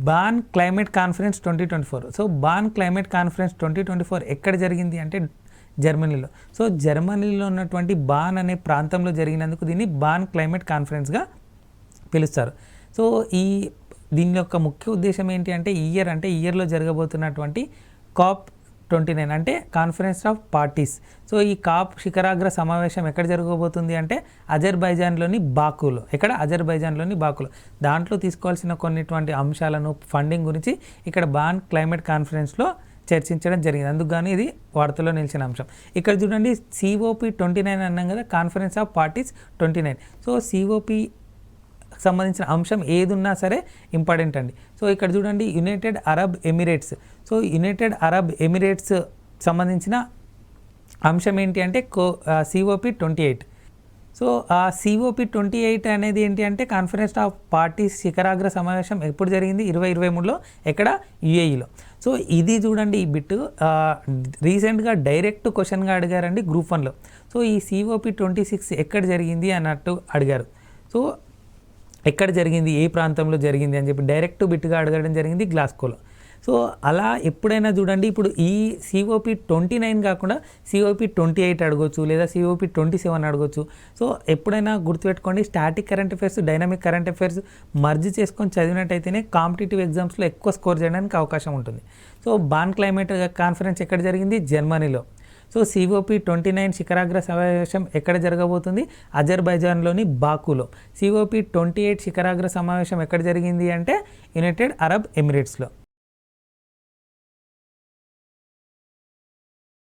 బాన్ climate conference 2024. So బాన్ climate conference 2024 ఎక్కడ జరిగింది అంటే జర్మనీలో. సో జర్మనీలో ఉన్నటువంటి బాన్ అనే ప్రాంతంలో జరిగినందుకు దీన్ని బాన్ క్లైమేట్ కాన్ఫరెన్స్గా పిలుస్తారు. సో దీని యొక్క ముఖ్య ఉద్దేశం ఏంటి అంటే ఇయర్లో జరగబోతున్నటువంటి COP29 అంటే కాన్ఫరెన్స్ ఆఫ్ పార్టీస్. సో ఈ కాప్ శిఖరాగ్ర సమావేశం ఎక్కడ జరగబోతుంది అంటే అజర్బైజాన్లోని బాకులో. బాకులో దాంట్లో తీసుకోవాల్సిన కొన్నిటువంటి అంశాలను, ఫండింగ్ గురించి ఇక్కడ బాన్ క్లైమేట్ కాన్ఫరెన్స్లో చర్చించడం జరిగింది. అందుకు ఇది వార్తల్లో నిలిచిన అంశం. ఇక్కడ చూడండి COP29 అన్నాం కదా, conference of parties 29. So COP సంబంధించిన అంశం ఏది ఉన్నా సరే ఇంపార్టెంట్ అండి. సో ఇక్కడ చూడండి United Arab Emirates. So United Arab Emirates సంబంధించిన అంశం ఏంటి అంటే COP28. సో ఆ COP28 అనేది ఏంటి అంటే కాన్ఫరెన్స్ ఆఫ్ పార్టీస్ శిఖరాగ్ర సమావేశం ఎప్పుడు జరిగింది 2023లో ఎక్కడ UAEలో. సో ఇది చూడండి ఈ బిట్ రీసెంట్గా డైరెక్ట్ క్వశ్చన్గా అడిగారండి గ్రూప్ 1లో. సో ఈ COP26 ఎక్కడ జరిగింది అన్నట్టు అడిగారు. సో ఎక్కడ జరిగింది, ఏ ప్రాంతంలో జరిగింది అని చెప్పి డైరెక్ట్ బిట్గా అడగడం జరిగింది గ్లాస్కోలో. సో అలా ఎప్పుడైనా చూడండి ఇప్పుడు ఈ COP29 కాకుండా COP28 అడగొచ్చు, లేదా COP27 అడగొచ్చు. సో ఎప్పుడైనా గుర్తుపెట్టుకోండి, static current affairs, dynamic current affairs merge చేసుకొని చదివినట్టయితేనే కాంపిటేటివ్ ఎగ్జామ్స్లో ఎక్కువ స్కోర్ చేయడానికి అవకాశం ఉంటుంది. సో బాన్ క్లైమేట్ కాన్ఫరెన్స్ ఎక్కడ జరిగింది, జర్మనీలో. సో COP29 శిఖరాగ్ర సమావేశం ఎక్కడ జరగబోతుంది, అజర్బైజాన్లోని బాకులో. COP28 శిఖరాగ్ర సమావేశం ఎక్కడ జరిగింది అంటే యునైటెడ్ అరబ్ ఎమిరేట్స్లో.